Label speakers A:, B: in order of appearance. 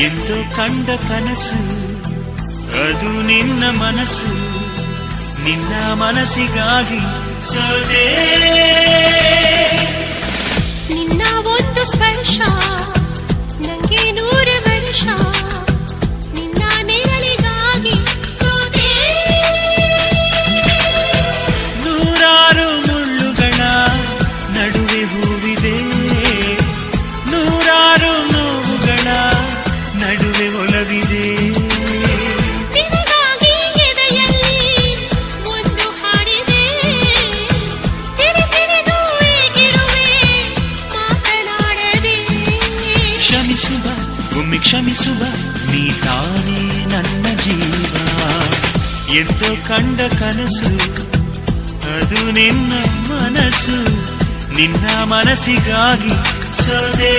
A: ಎಂದೋ ಕಂಡ ಕನಸು ಅದು ನಿನ್ನ ಮನಸ್ಸು, ನಿನ್ನ ಮನಸ್ಸಿಗಾಗಿ ಸೋದೆ.
B: ನಿನ್ನ ಒಂದು ಸ್ಪರ್ಶ ನಂಗೆ 100 ವರ್ಷ, ನಿನ್ನ ನೆರಳಿಗಾಗಿ ಸೋದೆ.
A: ನೂರಾರು ಮುಳ್ಳುಗಳ ನಡುವೆ ಹೂವಿದೆ, ನೂರಾರು ನೋವುಗಳ ನಡುವೆ ಒಲವಿದೆ.
B: ನಿನಗಾಗಿ ಎದೆಯಲ್ಲಿ ಒಂದು ಹಾಡಿದೆ, ತಿರುತಿರಿದು ಏಗಿರುವೆ ಮಾತನಾಡದೆ.
A: ಕ್ಷಮಿಸುವ ಒಮ್ಮೆ ಕ್ಷಮಿಸುವ, ನೀ ತಾನೇ ನನ್ನ ಜೀವ. ಎಂದೋ ಕಂಡ ಕನಸು ಅದು ನಿನ್ನ ಮನಸ್ಸು, ನಿನ್ನ ಮನಸ್ಸಿಗಾಗಿ ಸೋದೆ.